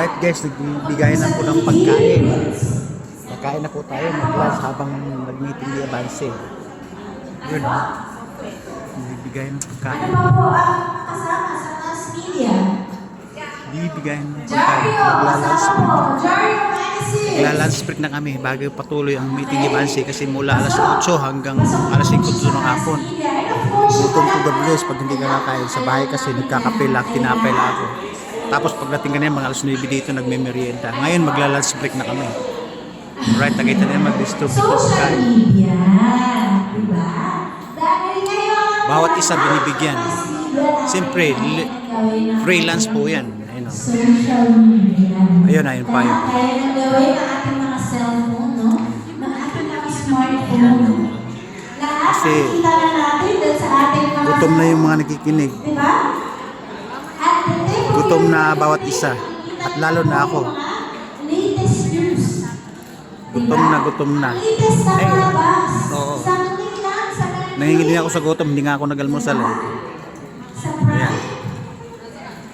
Alright guys, nagbibigay na po ng pagkain. Pagkain na po tayo mag-lunch habang nag-meeting ni Abanse. Yun, nagbibigay ng pagkain. Ano pa po ang kasama sa mass media? Bibigay ng pagkain. Magla-lunch break na kami bago patuloy ang meeting ni Abanse kasi mula alas 8 hanggang alas 5 ng hapon. Gutom to the blues pag hindi ka kakain sa bahay kasi nagkakape lang, tinapay lang ako. Tapos pagdating ka na mga alas 9 dito nagme-merienda. Ngayon magla-lunch break na kami. Alright, nakita na mag-distribute ng pagkain. Diba? Bawat isa binibigyan. Siyempre, freelance po yan. Ayun, Social media. ayun pa yun. Kaya nang gawin ang ating mga cellphone, no? Mga ating mga smartphone, no? Lahat Kasi nakikita na natin dun sa ating mga gutom na yung mga nakikinig. diba? At Gutom na bawat isa. At lalo na ako. latest news. Gutom na. Latest na Ay, palabas. oo. Sa ating lang, sa Nangingili ako sa gutom, hindi nga ako nag-almusal. sa Ayan.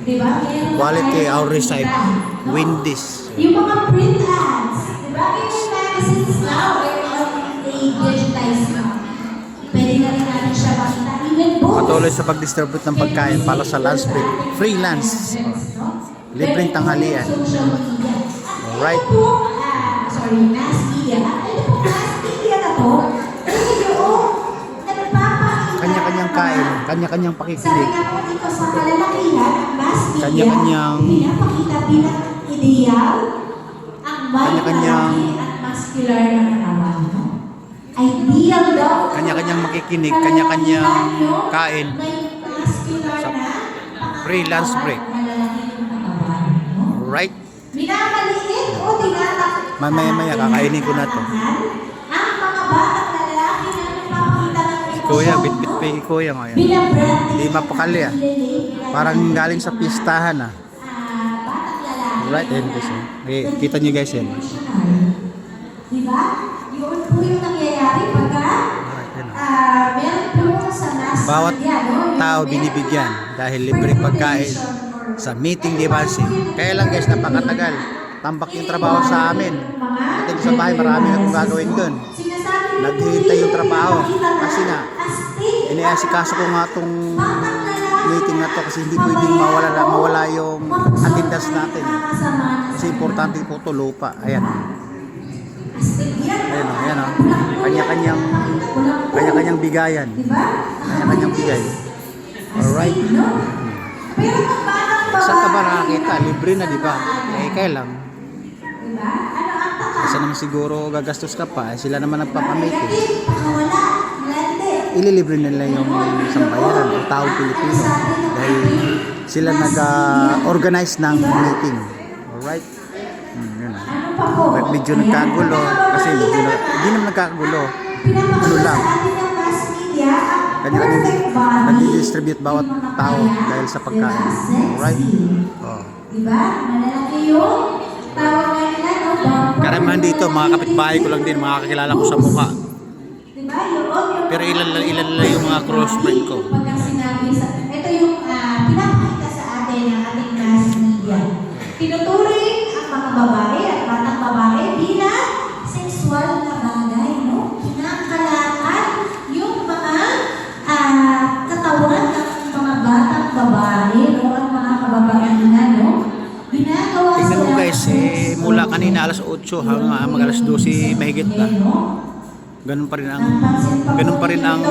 Diba? Meron Quality tayong our receipt. iba. Windis. Yung mga print ads, diba? Yung magazines now, they're all digitized now. Pwede na rin natin siya makita. Even books. Patuloy sa pag-distribute ng pagkain para sa lunch break. Freelance. Libreng tanghalian. Social media. Alright. Ito po, mass media. At ito po, mass media na to, ito yung nagpapakita. Kanya-kanyang kain, kanya-kanyang Sabi pakikinig. nga po dito sa kalalakihan, ang mass media, Kanya-kanyang pinapakita bilang ideal ang Kanya-kanyang malaki at muscular na katawan. No? Ideal daw. Kanya-kanyang makikinig, kanya-kanyang kain. May muscular Sa na freelance break. malalaki ng katawan. No? Alright. Minamaliit o tinatak. Mamaya-maya kakainin ko na to. Ang mga batang lalaki na nagpapakita ng emosyon, Kuya, bit-bit pa yung kuya ngayon. binabrand Hindi mapakali ah. Parang galing sa pistahan ah. batang lalaki. Alright, ayun guys. Eh, kita nyo guys yan. Diba? Yun po yung nangyayari pagka Alright, yan meron po sa mass Bawat media, no? Yung tao meron binibigyan dahil libreng pagkain sa meeting di Abanse. Kaya lang guys, napakatagal. Tambak yung trabaho sa amin. Dating sa bahay, marami na kong gagawin doon. Naghihintay yung trabaho. Kasi nga, iniasikaso ko nga itong meeting na to kasi hindi pwedeng mawala yung attendance natin. Kasi importante po ito, lupa. Ayan. Ayan o, ayan o. Kanya-kanyang bigayan. Kanya-kanyang bigay. Alright. Saan ka ba nakakita? Libre na, di ba? Eh, kaya lang. Kasi naman siguro gagastos ka pa. Sila naman nagpapamitin. Ililibre nila yung sambayaran o taong Pilipino. Dahil sila nag-organize ng meeting. Alright? Yun na. Medyo nagkagulo. Kasi medyo hindi naman nagkagulo. Ano lang. Kanya-kanya nag-distribute bawat tao dahil sa pagkain. Alright? Oh. Diba? Malalaki yung tawag na nila, no? Karamihan dito, mga kapitbahay ko lang din, mga kakilala ko sa mukha. Diba? Yung Pero ilan lang yung mga close friend ko. pagka sinabi sa... Ito yung pinapakita sa atin ng ating mass media. Tinuturing ang mga babae at batang babae bilang sexual na bagay, no? Kinakalakan yung mga katawan ng mga batang babae, no? At mga kababaihan, no? Ginagawa Tingnan mo sila guys, mula kanina alas 8 hanggang mag alas 12 mahigit na. Ganun pa rin ang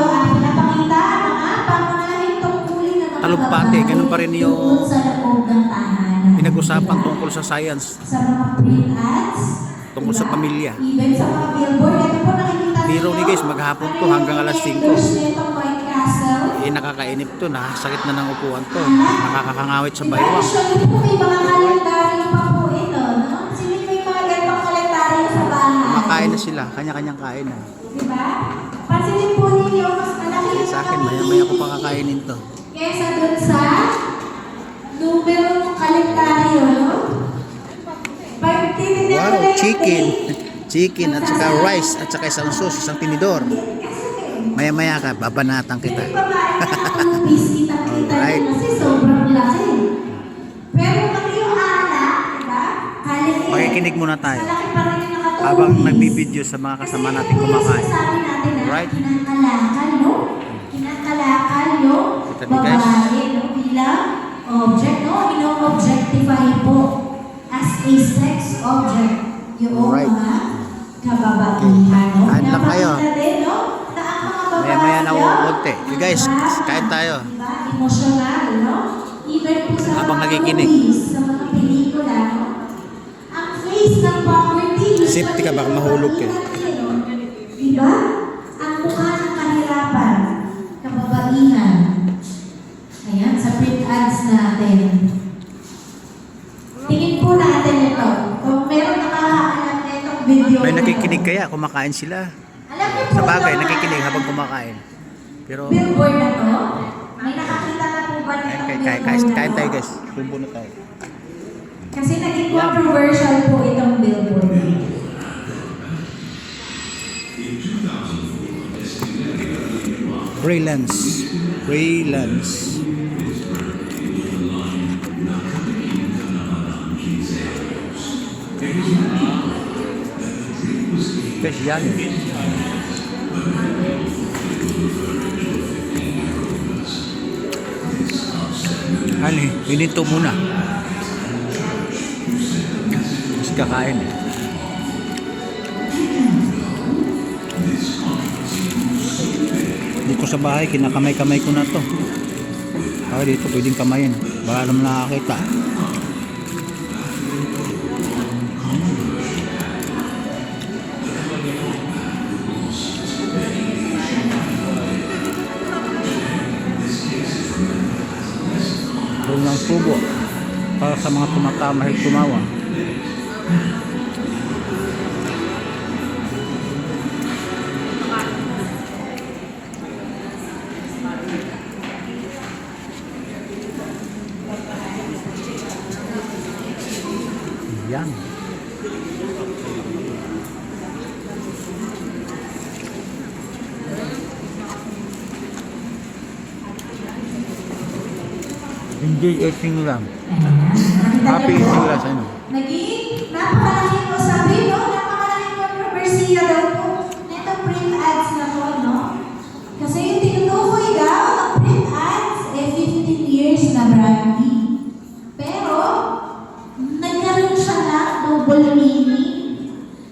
talumpati, ganun pa rin yung pinag-usapan tungkol sa science, tungkol sa pamilya. Biro ni guys, maghapon to hanggang alas 5. Nakakainip to, nakakasakit na ng upuan to, nakakakangawit sa baywang. Kumakain na sila, kanya-kanyang kain na. Diba? Pansinin po ninyo, mas malaki yung Sa akin, maya-maya ko pa kakainin to. kesa dun sa numero ng kalendaryo, no? Wow, chicken. Chicken at saka rice at saka isang sauce, isang tinidor. Maya-maya ka, babanatan kita. Alright. Kasi sobrang laki. Pero pati yung anak, diba? Makikinig muna tayo. Sa laki pa rin yung nakatulis. Habang nagbibideo sa mga kasama natin kumakain. Sabi natin na Right? kinakalakal, no? Kinakalakal yung Kita niyo, guys. babae, no? Bilang object, no? Ino-objectify po as a sex object yung Right. mga kababaihan, no? Kain lang kayo. Napakita din, no? Na ang mga babae, Maya-maya na no? konti. You guys, kain tayo. Diba? Emotional, no? Even po sa Habang mga nakikinig. movies, sa mga pelikula, no? Ang face ng poverty, Safety ka, baka mahulog ka. Diba? Ang mukha ng kahirapan, kababaihan. Ayan, sa print ads natin. Tingin po natin ito. Kung meron nakakaalam na itong video May na nakikinig ito. kaya, kumakain sila. Alam niyo po Sa bagay, yung mga nakikinig habang kumakain. Pero, billboard na to, may nakakita na po ba kain, nitong kain, billboard kain, na kain to? tayo guys. Bumbo na tayo. Kasi naging controversial po itong billboard. Freelance. Freelance. Guys, yan. Ano, hinito muna. Mas kakain eh. Hindi ko sa bahay, kinakamay-kamay ko na to. Ako dito, pwedeng kamayin. Baka naman nakakita. Doon ng tubo para sa mga tumatama ay tumawa. Yan. Enjoy eating lang. Happy eating lang sa inyo. Naging napakalaking usapin, no? Napakalaking kontrobersiya daw po netong print ads na to, no? Kasi yung tinutukoy daw ang print ads, 15 years na brandy. Pero, nagkaroon siya ng double meaning.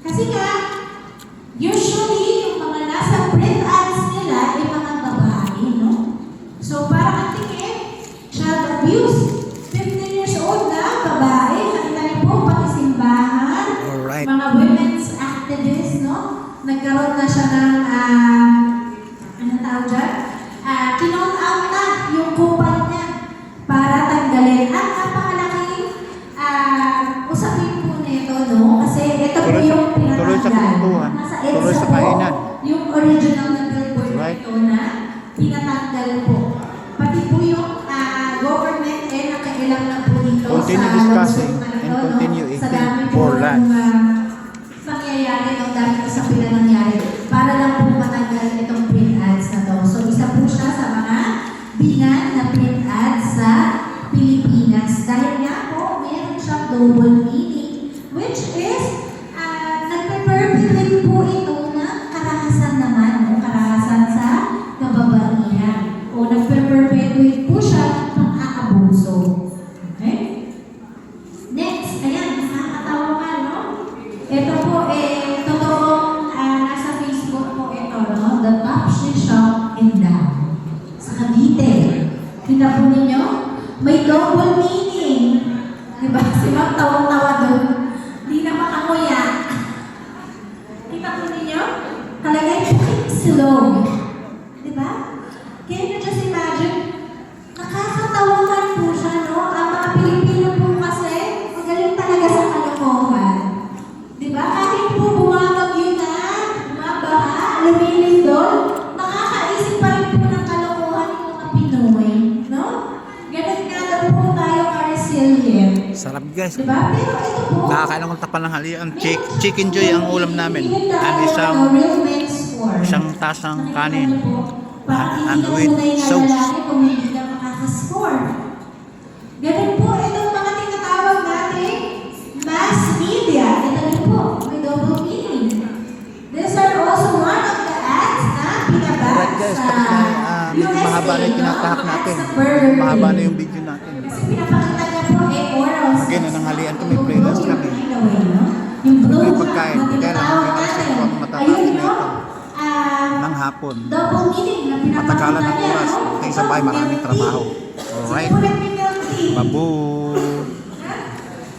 Kasi nga, usually, yung mga nasa print ads nila ay mga babae, no? So, parang ang tingin, child abuse. 15 years old na, babae, nakita niyo po, pag-isimbahan, Alright. mga women's activists, no? Nagkaroon na siya ng, ano tawag dyan? Kinout out na yung kupal niya para tanggalin. At napakalaking usapin po nito, no? Kasi ito po Tuloy sa- yung tuloy sa pinatanggal. kwentuhan. Nasa Tuloy EDSA sa po, kainan. yung original na billboard Right. nito na pinatanggal po. Pati po yung government nakailang na po dito Continue sa discussing lungsod na and ito, no? continue Sa eating dami po for ng, lunch. pangyayari, no? Dami po sa pinangyayari para lang po matanggal itong print ads na to. So isa po siya sa mga bingan na print ads sa Pilipinas. Dahil nga po, meron siyang double meaning, which is nagpe-perpetuate po ito na karahasan naman, no? Karahasan sa kababaihan. O nagpe-perpetuate po siya ng aabuso. Okay? Next, ayan, nakakatawa ka, no? Ito po, totoong nasa Facebook po ito, no? The Top She Shop in Down. Sa Cavite. Kita po ninyo? May double meaning. Diba? Si Ma'am tawang-tawa doon. Di na makakuya. Kita po ninyo? Talagay po silog. Diba? Can you just imagine? Nakakatawanan po siya, no? Ang mga Pilipino po kasi, magaling talaga sa kalokohan. Diba? Kahit po bumabagyo na, bumabaha, lumilindol, nakakaisip pa rin po ng kalokohan ng mga Pinoy, no? Ganun nga daw po tayo ka-resilient. Sarap guys. Diba? Pero ito po, Nakakain ng tapananghali. Ang chicken joy ang ulam namin. At isang tasang kanin. And with sauce. Kung hindi ka makaka-score. Ganun po itong mga tinatawag natin mass media. guys, tapos na medyo mahaba na yung tinatahak natin. Mahaba na yung video natin. Kasi pinapakita niya po oral Again, nananghalian kami, playlist kami. Yung blue May pagkain. Kaya lang, hanggang alas 5 ang matatapos ayun, na ito. Ng hapon. double meaning na pinapakita Matagalan ng niya. oras. Tayo sa bahay, maraming trabaho. Alright. Babu.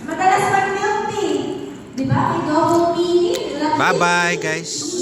Madalas mag-milk tea. Di ba? May double meaning. Bye-bye, guys.